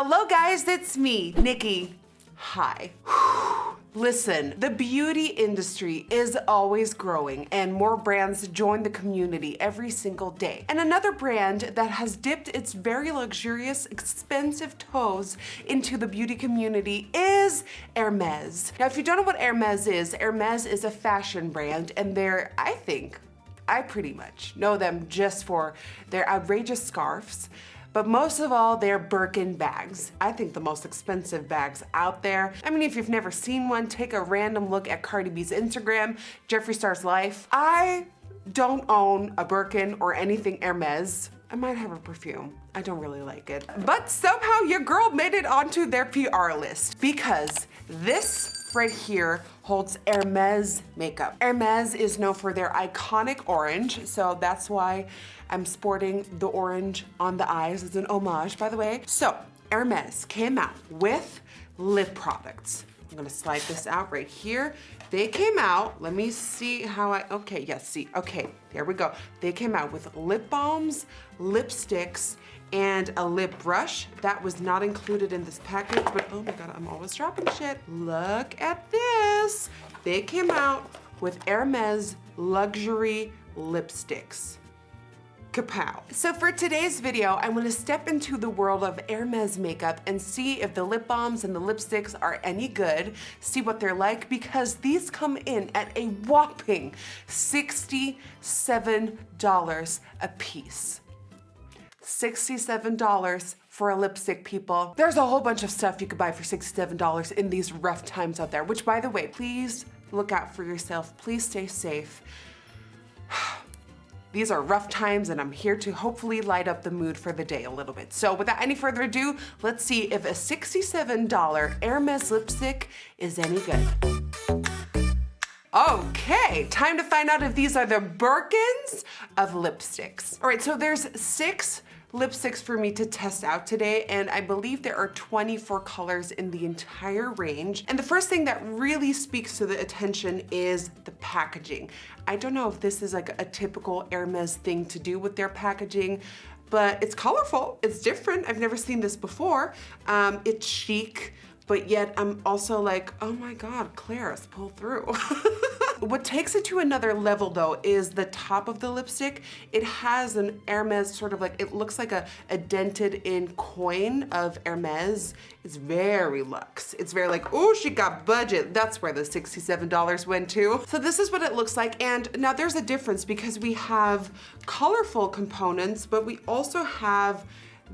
Hello guys, it's me, Nikki. Hi. Listen, the beauty industry is always growing and more brands join the community every single day. And another brand that has dipped its very luxurious, expensive toes into the beauty community is Hermes. Now, if you don't know what Hermes is a fashion brand, and I pretty much know them just for their outrageous scarves, but most of all, they're Birkin bags. I think the most expensive bags out there. I mean, if you've never seen one, take a random look at Cardi B's Instagram, Jeffree Star's life. I don't own a Birkin or anything Hermes. I might have a perfume. I don't really like it. But somehow your girl made it onto their PR list because this right here holds Hermes makeup. Hermes is known for their iconic orange, so that's why I'm sporting the orange on the eyes as an homage, by the way. So Hermes came out with lip products. I'm gonna slide this out right here. They came out, let me see how okay, there we go. They came out with lip balms, lipsticks, and a lip brush. That was not included in this package, but oh my God, I'm always dropping shit. Look at this. They came out with Hermes luxury lipsticks. Kapow. So for today's video, I want to step into the world of Hermes makeup and see if the lip balms and the lipsticks are any good, see what they're like, because these come in at a whopping $67 a piece. $67 for a lipstick, people. There's a whole bunch of stuff you could buy for $67 in these rough times out there, which by the way, please look out for yourself. Please stay safe. These are rough times and I'm here to hopefully light up the mood for the day a little bit. So without any further ado, let's see if a $67 Hermes lipstick is any good. Okay, time to find out if these are the Birkins of lipsticks. All right, so there's 6 lipsticks for me to test out today, and I believe there are 24 colors in the entire range. And the first thing that really speaks to the attention is the packaging. I don't know if this is like a typical Hermes thing to do with their packaging, but it's colorful, it's different. I've never seen this before. It's chic, but yet I'm also like, oh my God, Claire's pull through. What takes it to another level though is the top of the lipstick. It has an Hermes sort of like, it looks like a dented in coin of Hermes. It's very luxe. It's very like, oh, she got budget. That's where the $67 went to. So this is what it looks like. And now there's a difference because we have colorful components, but we also have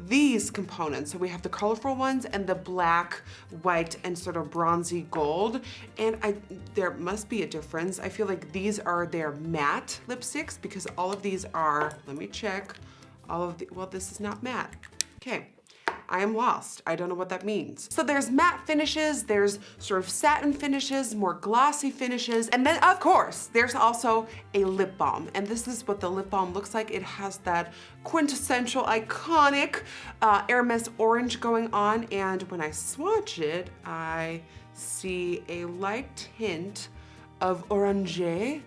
these components. So we have the colorful ones and the black, white, and sort of bronzy gold. And there must be a difference. I feel like these are their matte lipsticks because all of these are, let me check, well, this is not matte. Okay. I am lost. I don't know what that means. So there's matte finishes, there's sort of satin finishes, more glossy finishes, and then of course, there's also a lip balm. And this is what the lip balm looks like. It has that quintessential, iconic Hermes orange going on. And when I swatch it, I see a light hint of orangé,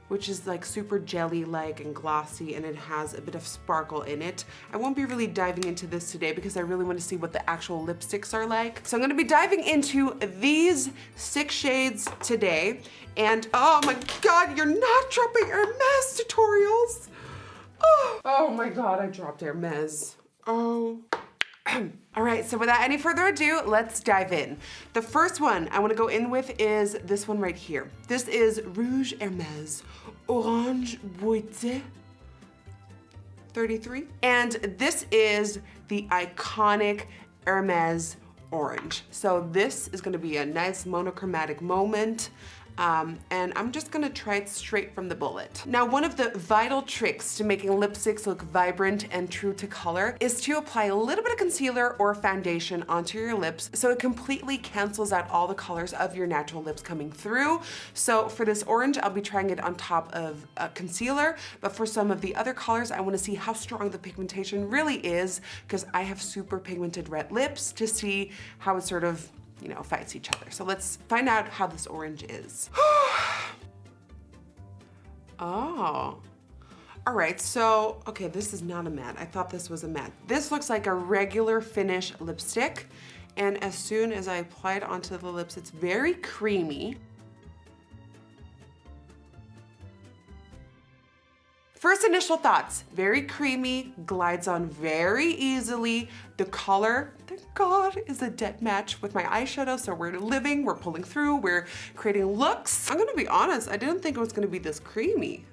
which is like super jelly-like and glossy, and it has a bit of sparkle in it. I won't be really diving into this today because I really want to see what the actual lipsticks are like. So I'm gonna be diving into these 6 shades today. And oh my God, you're not dropping Hermes tutorials. Oh my God, I dropped Hermes. Oh. All right, so without any further ado, let's dive in. The first one I wanna go in with is this one right here. This is Rouge Hermes Orange Beauté 33. And this is the iconic Hermes orange. So this is gonna be a nice monochromatic moment. And I'm just gonna try it straight from the bullet. Now, one of the vital tricks to making lipsticks look vibrant and true to color is to apply a little bit of concealer or foundation onto your lips so it completely cancels out all the colors of your natural lips coming through. So for this orange, I'll be trying it on top of concealer, but for some of the other colors, I wanna see how strong the pigmentation really is because I have super pigmented red lips to see how it sort of fights each other. So let's find out how this orange is. Oh, All right, so, okay, this is not a matte. I thought this was a matte. This looks like a regular finish lipstick. And as soon as I apply it onto the lips, it's very creamy. First initial thoughts, very creamy, glides on very easily. The color, thank God, is a dead match with my eyeshadow. So we're living, we're pulling through, we're creating looks. I'm gonna be honest, I didn't think it was gonna be this creamy.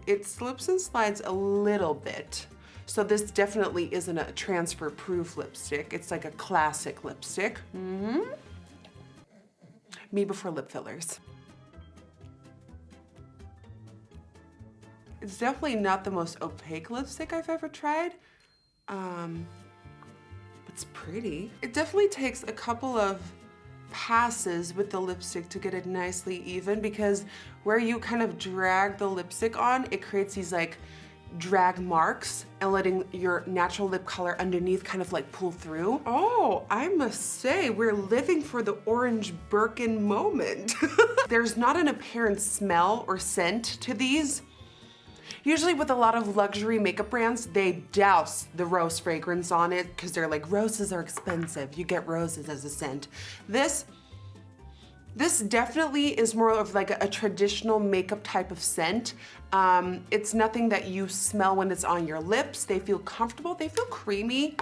It slips and slides a little bit. So this definitely isn't a transfer proof lipstick. It's like a classic lipstick. Me before lip fillers. It's definitely not the most opaque lipstick I've ever tried. It's pretty. It definitely takes a couple of passes with the lipstick to get it nicely even, because where you kind of drag the lipstick on, it creates these like drag marks and letting your natural lip color underneath kind of like pull through. Oh, I must say, we're living for the orange Birkin moment. There's not an apparent smell or scent to these. Usually with a lot of luxury makeup brands, they douse the rose fragrance on it because they're like, roses are expensive. You get roses as a scent. This definitely is more of like a traditional makeup type of scent. It's nothing that you smell when it's on your lips. They feel comfortable, they feel creamy.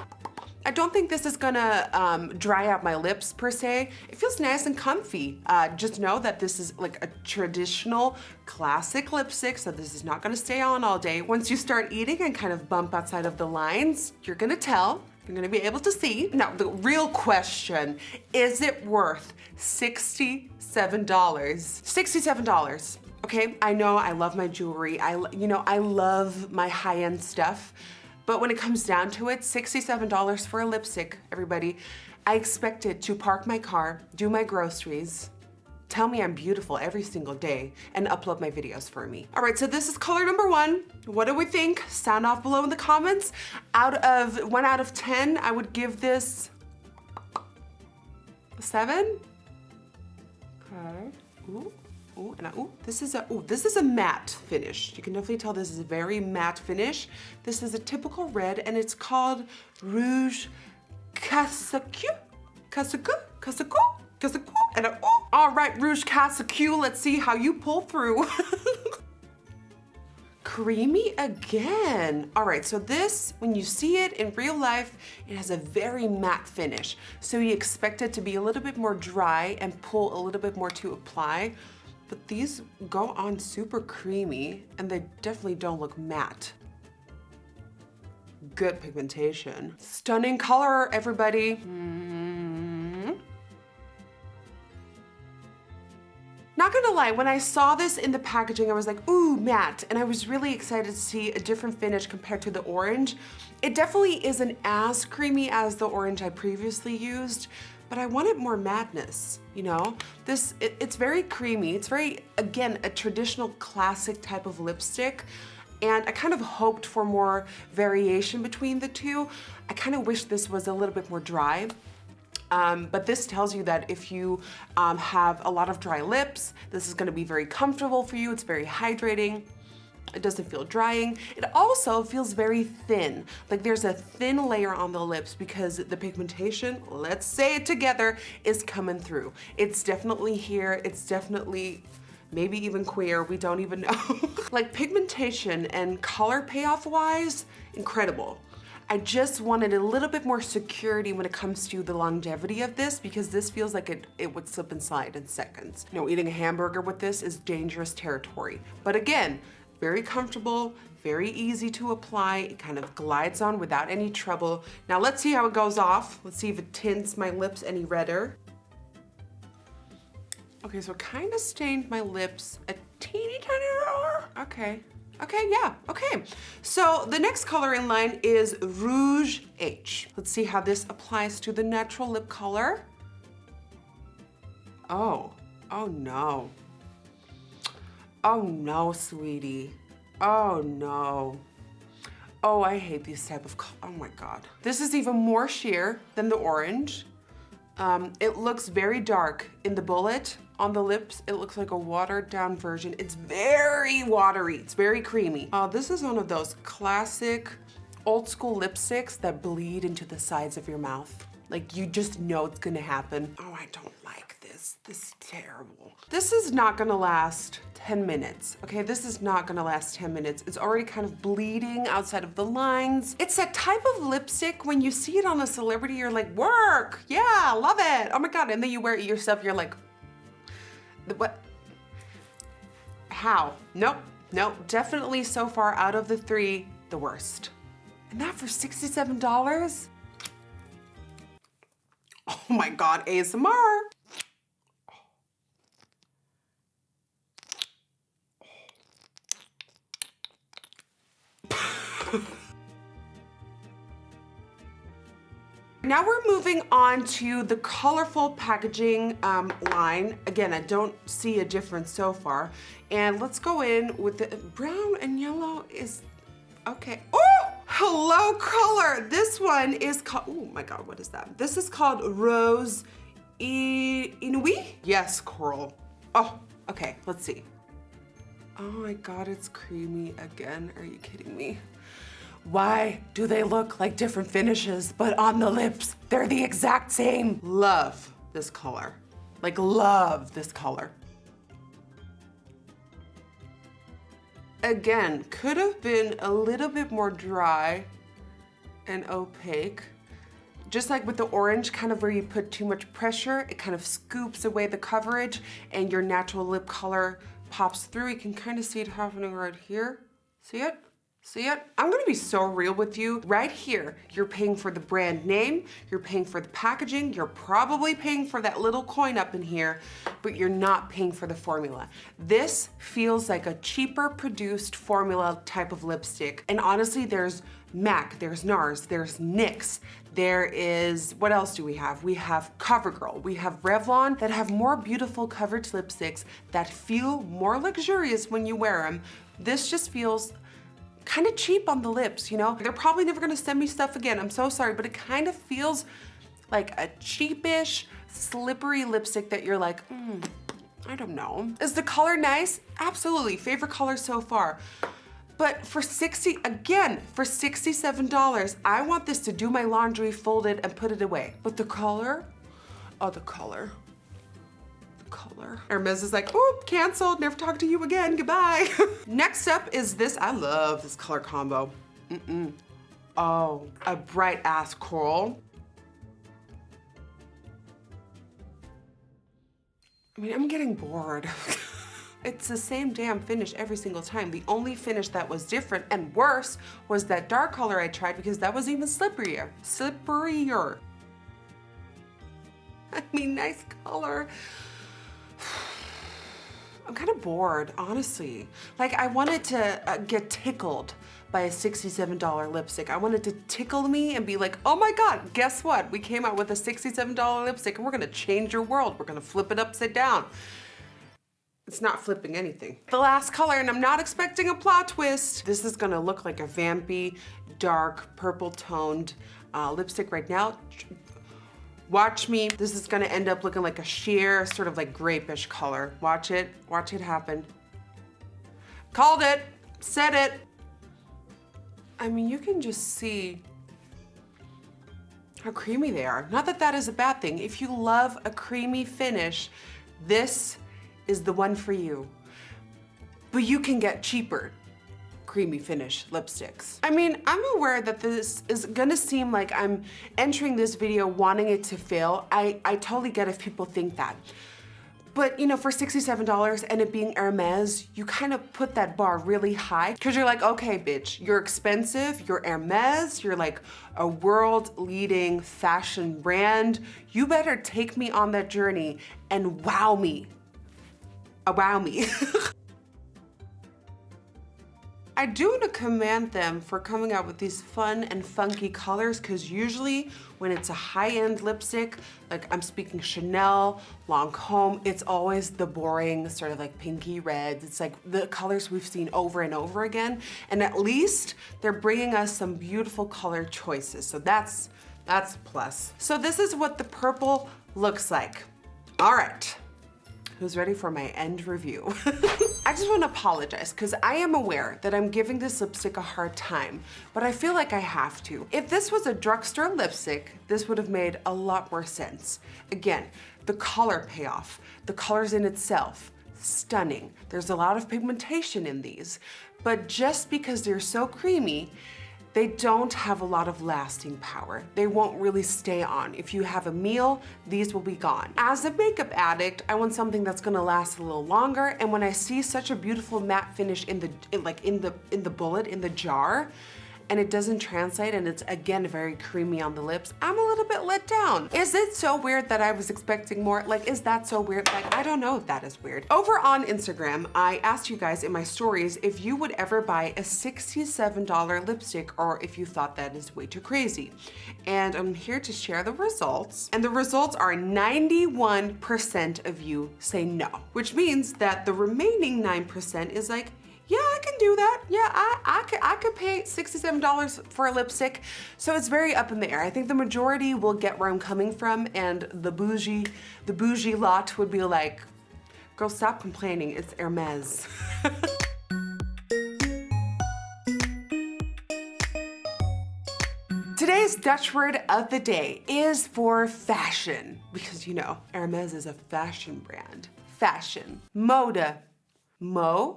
I don't think this is gonna dry out my lips per se. It feels nice and comfy. Just know that this is like a traditional classic lipstick, so this is not gonna stay on all day. Once you start eating and kind of bump outside of the lines, you're gonna tell, you're gonna be able to see. Now, the real question, is it worth $67? $67, okay? I know I love my jewelry. I love my high-end stuff. But when it comes down to it, $67 for a lipstick, everybody. I expected to park my car, do my groceries, tell me I'm beautiful every single day, and upload my videos for me. All right, so this is color number 1. What do we think? Sound off below in the comments. Out of 1 out of 10, I would give this a 7. Okay. Ooh. Ooh, and this is a matte finish. You can definitely tell this is a very matte finish. This is a typical red, and it's called Rouge Cassicue. And all right, Rouge Cassicue. Let's see how you pull through. Creamy again. All right, so this, when you see it in real life, it has a very matte finish. So you expect it to be a little bit more dry and pull a little bit more to apply. But these go on super creamy, and they definitely don't look matte. Good pigmentation. Stunning color, everybody. Not gonna lie, when I saw this in the packaging, I was like, ooh, matte. And I was really excited to see a different finish compared to the orange. It definitely isn't as creamy as the orange I previously used, but I wanted more madness, you know? It's very creamy. It's very, again, a traditional classic type of lipstick. And I kind of hoped for more variation between the two. I kind of wish this was a little bit more dry. But this tells you that if you have a lot of dry lips, this is gonna be very comfortable for you. It's very hydrating. It doesn't feel drying. It also feels very thin. Like there's a thin layer on the lips because the pigmentation, let's say it together, is coming through. It's definitely here. It's definitely maybe even queer. We don't even know. Like pigmentation and color payoff wise, incredible. I just wanted a little bit more security when it comes to the longevity of this, because this feels like it would slip and slide in seconds. You know, eating a hamburger with this is dangerous territory. But again, very comfortable, very easy to apply. It kind of glides on without any trouble. Now let's see how it goes off. Let's see if it tints my lips any redder. Okay, so it kind of stained my lips a teeny tiny more. Okay, yeah, okay. So the next color in line is Rouge H. Let's see how this applies to the natural lip color. Oh no. Oh no, sweetie. Oh no. Oh, I hate these type of, oh my God. This is even more sheer than the orange. It looks very dark in the bullet. On the lips, it looks like a watered down version. It's very watery, it's very creamy. This is one of those classic old school lipsticks that bleed into the sides of your mouth. Like you just know it's gonna happen. Oh, I don't like this. This is terrible. This is not gonna last 10 minutes, okay? This is not gonna last 10 minutes. It's already kind of bleeding outside of the lines. It's that type of lipstick when you see it on a celebrity, you're like, work, yeah, love it. Oh my God, and then you wear it yourself, you're like, what? How? Nope, nope, definitely so far out of the three, the worst. And that for $67? Oh my God, ASMR. Now we're moving on to the colorful packaging line. Again, I don't see a difference so far. And let's go in with the brown and yellow is, okay. Oh, hello color. This one is called, oh my God, what is that? This is called Rose Inouï? Yes, coral. Oh, okay, let's see. Oh my God, it's creamy again. Are you kidding me? Why do they look like different finishes, but on the lips, they're the exact same? Love this color. Like, love this color. Again, could have been a little bit more dry and opaque. Just like with the orange, kind of where you put too much pressure, it kind of scoops away the coverage and your natural lip color pops through. You can kind of see it happening right here. See it? See it? I'm gonna be so real with you. Right here, you're paying for the brand name, you're paying for the packaging, you're probably paying for that little coin up in here, but you're not paying for the formula. This feels like a cheaper produced formula type of lipstick. And honestly, there's MAC, there's NARS, there's NYX, there is, what else do we have? We have CoverGirl, we have Revlon that have more beautiful coverage lipsticks that feel more luxurious when you wear them. This just feels kind of cheap on the lips, you know? They're probably never gonna send me stuff again, I'm so sorry, but it kind of feels like a cheapish, slippery lipstick that you're like, I don't know. Is the color nice? Absolutely, favorite color so far. But for $67, I want this to do my laundry, fold it, and put it away. But the color, oh, the color. Color. Hermes is like, oh, canceled, never talk to you again, goodbye. Next up is this, I love this color combo. Oh, a bright ass coral. I mean, I'm getting bored. It's the same damn finish every single time. The only finish that was different and worse was that dark color I tried because that was even slipperier. Slipperier. I mean, nice color. I'm kind of bored, honestly. Like, I wanted to get tickled by a $67 lipstick. I wanted to tickle me and be like, oh my God, guess what? We came out with a $67 lipstick and we're gonna change your world. We're gonna flip it upside down. It's not flipping anything. The last color, and I'm not expecting a plot twist. This is gonna look like a vampy, dark, purple toned lipstick right now. Watch me. This is gonna end up looking like a sheer, sort of like grape-ish color. Watch it happen. Called it, said it. I mean, you can just see how creamy they are. Not that that is a bad thing. If you love a creamy finish, this is the one for you. But you can get cheaper creamy finish lipsticks. I mean, I'm aware that this is gonna seem like I'm entering this video wanting it to fail. I totally get if people think that. But you know, for $67 and it being Hermes, you kind of put that bar really high because you're like, okay, bitch, you're expensive, you're Hermes, you're like a world-leading fashion brand. You better take me on that journey and wow me. Wow me. I do want to commend them for coming out with these fun and funky colors because usually when it's a high-end lipstick, like I'm speaking Chanel, Lancome, it's always the boring sort of like pinky reds. It's like the colors we've seen over and over again. And at least they're bringing us some beautiful color choices. So that's That's a plus. So this is what the purple looks like. All right. Who's ready for my end review? I just want to apologize because I am aware that I'm giving this lipstick a hard time, but I feel like I have to. If this was a drugstore lipstick, this would have made a lot more sense. Again, the color payoff, the colors in itself, stunning. There's a lot of pigmentation in these, but just because they're so creamy, they don't have a lot of lasting power. They won't really stay on. If you have a meal, these will be gone. As a makeup addict, I want something that's gonna last a little longer, and when I see such a beautiful matte finish in the bullet, in the jar, and it doesn't translate and it's again very creamy on the lips, I'm a little bit let down. Is it so weird that I was expecting more? Like, is that so weird? Like, I don't know if that is weird. Over on Instagram, I asked you guys in my stories if you would ever buy a $67 lipstick or if you thought that is way too crazy. And I'm here to share the results. And the results are 91% of you say no, which means that the remaining 9% is like, yeah, I can do that. Yeah, I could pay $67 for a lipstick. So it's very up in the air. I think the majority will get where I'm coming from, and the bougie lot would be like, girl, stop complaining, it's Hermes. Today's Dutch word of the day is for fashion, because you know, Hermes is a fashion brand. Fashion, mode, mode.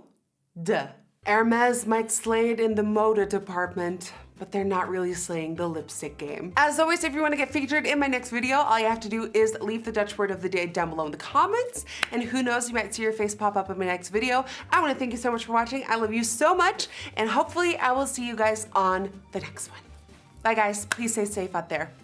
Hermes might slay it in the mode department, but they're not really slaying the lipstick game. As always, if you want to get featured in my next video, all you have to do is leave the Dutch word of the day down below in the comments, and who knows, you might see your face pop up in my next video. I want to thank you so much for watching. I love you so much, and hopefully I will see you guys on the next one. Bye guys, please stay safe out there.